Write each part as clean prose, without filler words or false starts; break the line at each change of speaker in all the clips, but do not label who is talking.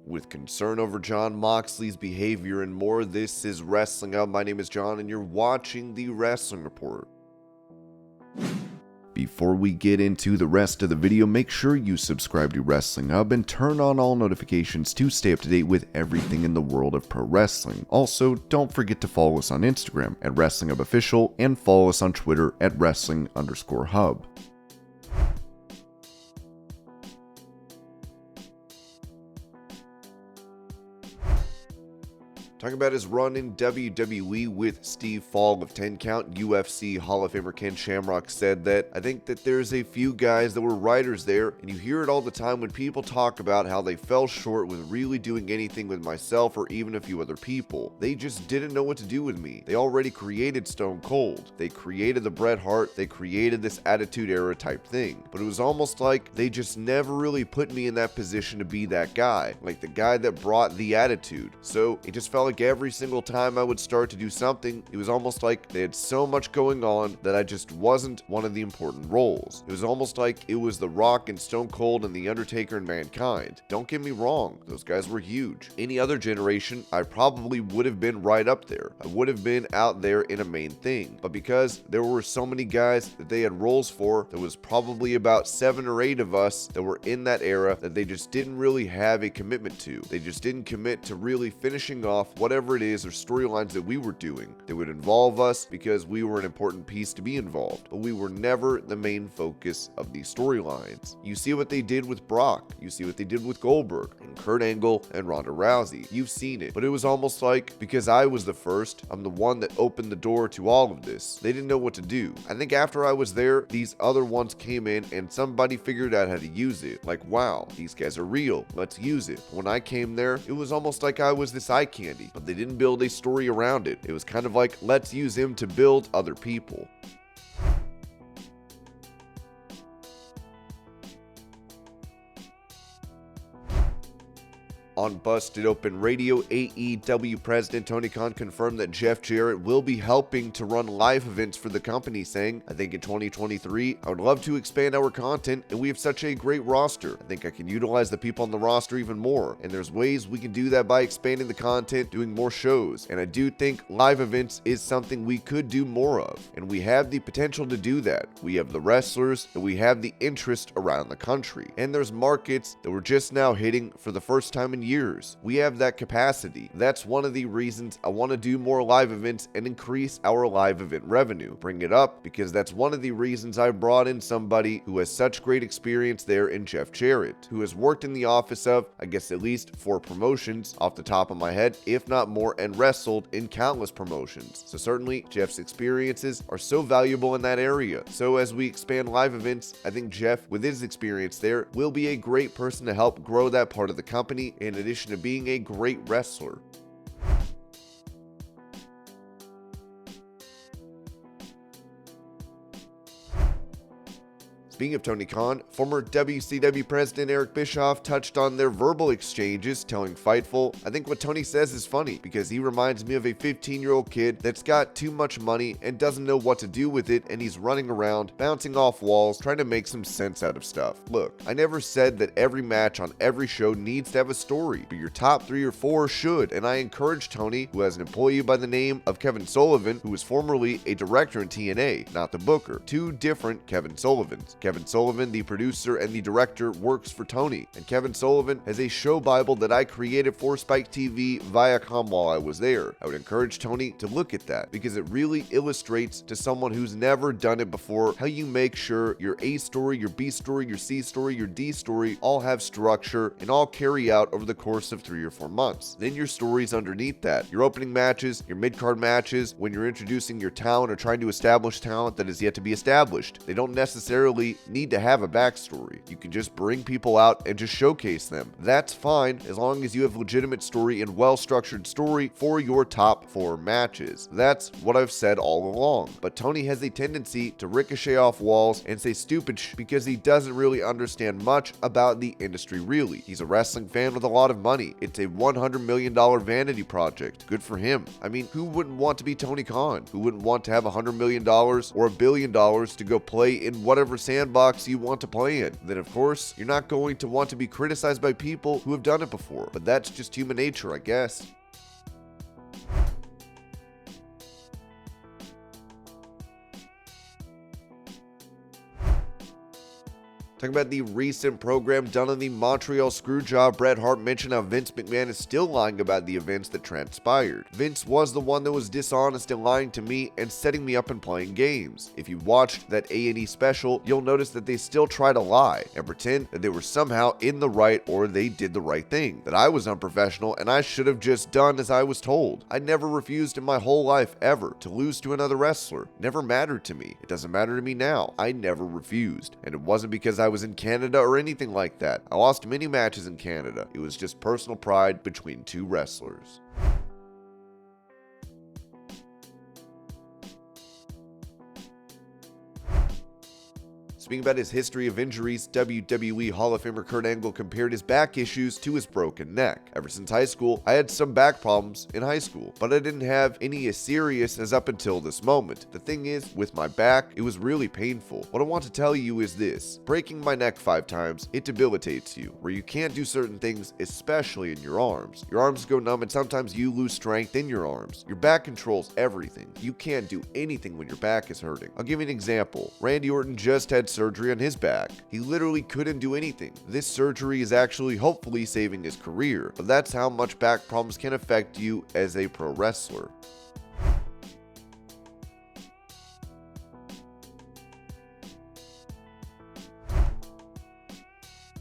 with concern over Jon Moxley's behavior and more. This is Wrestling Up. My name is John, and you're watching the Wrestling Report. Before we get into the rest of the video, make sure you subscribe to Wrestling Hub and turn on all notifications to stay up to date with everything in the world of pro wrestling. Also, don't forget to follow us on Instagram at Wrestling Hub Official and follow us on Twitter at Wrestling_Hub. Talking about his run in WWE with Steve Fall of 10 Count, UFC Hall of Famer Ken Shamrock said that, "I think that there's a few guys that were writers there, and you hear it all the time when people talk about how they fell short with really doing anything with myself or even a few other people. They just didn't know what to do with me. They already created Stone Cold. They created the Bret Hart. They created this Attitude Era type thing. But it was almost like they just never really put me in that position to be that guy, like the guy that brought the attitude. So it just felt like every single time I would start to do something, it was almost like they had so much going on that I just wasn't one of the important roles. It was almost like it was The Rock and Stone Cold and The Undertaker and Mankind. Don't get me wrong, those guys were huge. Any other generation, I probably would have been right up there. I would have been out there in a main thing. But because there were so many guys that they had roles for, there was probably about 7 or 8 of us that were in that era that they just didn't really have a commitment to. They just didn't commit to really finishing off whatever it is or storylines that we were doing. They would involve us because we were an important piece to be involved, but we were never the main focus of these storylines. You see what they did with Brock, you see what they did with Goldberg and Kurt Angle and Ronda Rousey. You've seen it, but it was almost like because I was the first, I'm the one that opened the door to all of this. They didn't know what to do. I think after I was there, these other ones came in and somebody figured out how to use it. Like, wow, these guys are real, let's use it. When I came there, it was almost like I was this eye candy, but they didn't build a story around it. It was kind of like, let's use him to build other people. On Busted Open Radio, AEW President Tony Khan confirmed that Jeff Jarrett will be helping to run live events for the company, saying, "I think in 2023, I would love to expand our content, and we have such a great roster. I think I can utilize the people on the roster even more, and there's ways we can do that by expanding the content, doing more shows, and I do think live events is something we could do more of, and we have the potential to do that. We have the wrestlers, and we have the interest around the country, and there's markets that we're just now hitting for the first time in years. We have that capacity. That's one of the reasons I want to do more live events and increase our live event revenue. Bring it up because that's one of the reasons I brought in somebody who has such great experience there in Jeff Jarrett, who has worked in the office of, I guess, at least 4 promotions off the top of my head, if not more, and wrestled in countless promotions. So certainly Jeff's experiences are so valuable in that area. So as we expand live events, I think Jeff, with his experience there, will be a great person to help grow that part of the company, in addition to being a great wrestler. Speaking of Tony Khan, former WCW President Eric Bischoff touched on their verbal exchanges, telling Fightful, "I think what Tony says is funny because he reminds me of a 15-year-old kid that's got too much money and doesn't know what to do with it, and he's running around, bouncing off walls, trying to make some sense out of stuff. Look, I never said that every match on every show needs to have a story, but your top 3 or 4 should, and I encourage Tony, who has an employee by the name of Kevin Sullivan, who was formerly a director in TNA, not the booker. 2 different Kevin Sullivans. Kevin Sullivan, the producer and the director, works for Tony, and Kevin Sullivan has a show Bible that I created for Spike TV Viacom while I was there. I would encourage Tony to look at that because it really illustrates to someone who's never done it before how you make sure your A story, your B story, your C story, your D story all have structure and all carry out over the course of 3 or 4 months. Then your stories underneath that, your opening matches, your mid-card matches, when you're introducing your talent or trying to establish talent that is yet to be established. They don't necessarily need to have a backstory. You can just bring people out and just showcase them. That's fine as long as you have legitimate story and well-structured story for your top 4 matches. That's what I've said all along. But Tony has a tendency to ricochet off walls and say stupid because he doesn't really understand much about the industry really. He's a wrestling fan with a lot of money. It's a $100 million vanity project. Good for him. I mean, who wouldn't want to be Tony Khan? Who wouldn't want to have $100 million or $1 billion to go play in whatever sandbox sandbox you want to play in. Then of course, you're not going to want to be criticized by people who have done it before, but that's just human nature, I guess. Talking about the recent program done on the Montreal Screwjob, Bret Hart mentioned how Vince McMahon is still lying about the events that transpired. Vince was the one that was dishonest and lying to me and setting me up and playing games. If you watched that A&E special, you'll notice that they still try to lie and pretend that they were somehow in the right or they did the right thing, that I was unprofessional and I should have just done as I was told. I never refused in my whole life ever to lose to another wrestler. Never mattered to me. It doesn't matter to me now. I never refused. And it wasn't because I was in Canada or anything like that. I lost many matches in Canada. It was just personal pride between two wrestlers. Speaking about his history of injuries, WWE Hall of Famer Kurt Angle compared his back issues to his broken neck. Ever since high school, I had some back problems in high school, but I didn't have any as serious as up until this moment. The thing is, with my back, it was really painful. What I want to tell you is this: breaking my neck 5 times, it debilitates you, where you can't do certain things, especially in your arms. Your arms go numb and sometimes you lose strength in your arms. Your back controls everything. You can't do anything when your back is hurting. I'll give you an example. Randy Orton just had surgery on his back. He literally couldn't do anything. This surgery is actually hopefully saving his career, but that's how much back problems can affect you as a pro wrestler.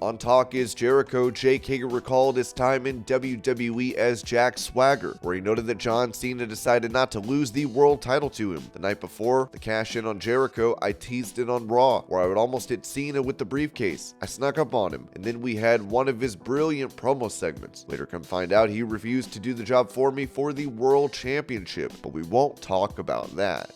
On talk is Jericho. Jake Hager recalled his time in WWE as Jack Swagger, where he noted that John Cena decided not to lose the world title to him. The night before the cash-in on Jericho, I teased it on Raw, where I would almost hit Cena with the briefcase. I snuck up on him, and then we had one of his brilliant promo segments. Later come find out he refused to do the job for me for the world championship, but we won't talk about that.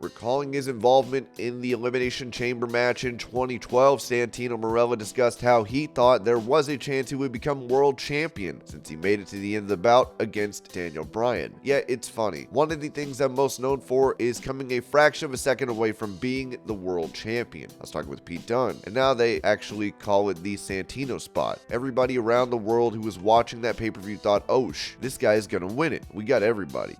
Recalling his involvement in the Elimination Chamber match in 2012, Santino Marella discussed how he thought there was a chance he would become world champion since he made it to the end of the bout against Daniel Bryan. Yeah, it's funny. One of the things I'm most known for is coming a fraction of a second away from being the world champion. I was talking with Pete Dunne, and now they actually call it the Santino spot. Everybody around the world who was watching that pay-per-view thought, oh, this guy is gonna win it. We got everybody.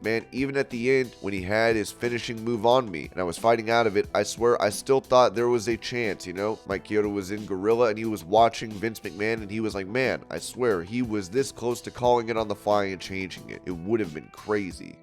Man, even at the end, when he had his finishing move on me and I was fighting out of it, I swear I still thought there was a chance, you know? Mike Chioda was in Gorilla and he was watching Vince McMahon and he was like, man, I swear he was this close to calling it on the fly and changing it. It would have been crazy.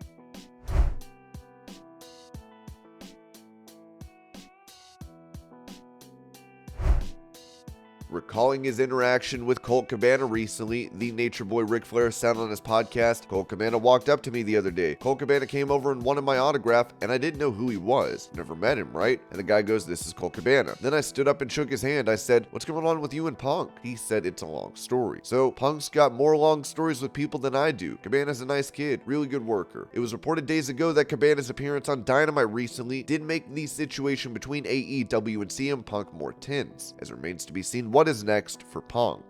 Recalling his interaction with Colt Cabana recently, the Nature Boy Ric Flair said on his podcast, Colt Cabana walked up to me the other day. Colt Cabana came over and wanted my autograph, and I didn't know who he was. Never met him, right? And the guy goes, this is Colt Cabana. Then I stood up and shook his hand. I said, what's going on with you and Punk? He said, it's a long story. So Punk's got more long stories with people than I do. Cabana's a nice kid, really good worker. It was reported days ago that Cabana's appearance on Dynamite recently did make the situation between AEW and CM Punk more tense, as it remains to be seen what is next for Punk.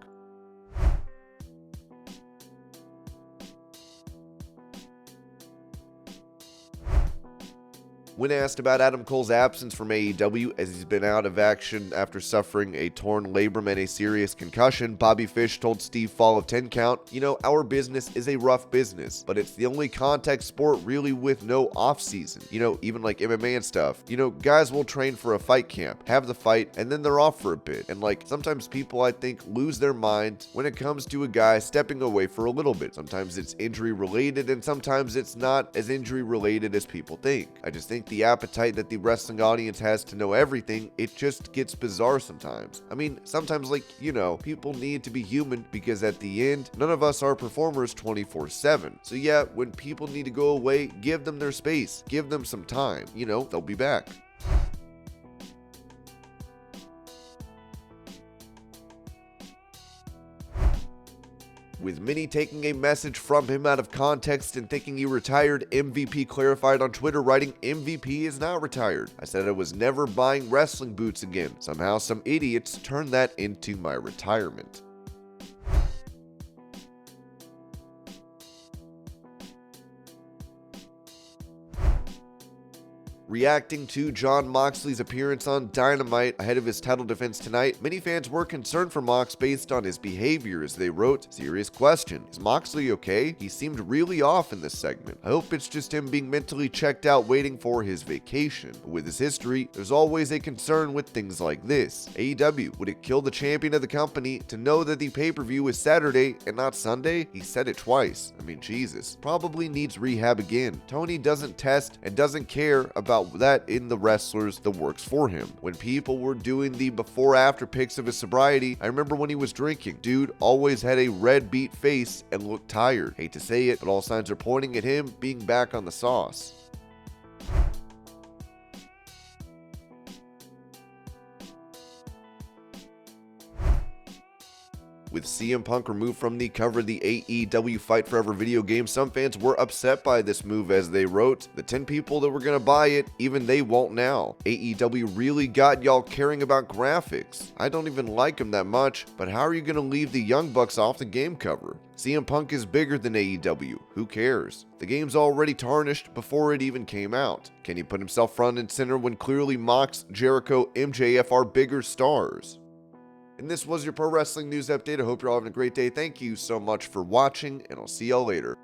When asked about Adam Cole's absence from AEW as he's been out of action after suffering a torn labrum and a serious concussion, Bobby Fish told Steve Fall of 10 Count, you know, our business is a rough business, but it's the only contact sport really with no off season. You know, even like MMA and stuff. You know, guys will train for a fight camp, have the fight, and then they're off for a bit. And like, sometimes people, I think, lose their mind when it comes to a guy stepping away for a little bit. Sometimes it's injury related and sometimes it's not as injury related as people think. I just think the appetite that the wrestling audience has to know everything, it just gets bizarre sometimes. I mean, sometimes, like, you know, people need to be human because at the end, none of us are performers 24/7. So yeah, when people need to go away, give them their space, give them some time, you know, they'll be back. With many taking a message from him out of context and thinking he retired, MVP clarified on Twitter, writing, MVP is not retired. I said I was never buying wrestling boots again. Somehow some idiots turned that into my retirement. Reacting to Jon Moxley's appearance on Dynamite ahead of his title defense tonight, many fans were concerned for Mox based on his behavior as they wrote, "Serious question. Is Moxley okay? He seemed really off in this segment. I hope it's just him being mentally checked out waiting for his vacation. But with his history, there's always a concern with things like this. AEW, would it kill the champion of the company to know that the pay-per-view is Saturday and not Sunday?" He said it twice. I mean, Jesus. Probably needs rehab again. Tony doesn't test and doesn't care about that in the wrestlers that works for him. When people were doing the before-after pics of his sobriety, I remember when he was drinking. Dude always had a red beat face and looked tired. Hate to say it, but all signs are pointing at him being back on the sauce. With CM Punk removed from the cover of the AEW Fight Forever video game, some fans were upset by this move as they wrote, "The 10 people that were gonna buy it, even they won't now. AEW really got y'all caring about graphics. I don't even like them that much, but how are you gonna leave the Young Bucks off the game cover? CM Punk is bigger than AEW. Who cares? The game's already tarnished before it even came out. Can he put himself front and center when clearly Mox, Jericho, MJF are bigger stars?" And this was your Pro Wrestling News Update. I hope you're all having a great day. Thank you so much for watching, and I'll see y'all later.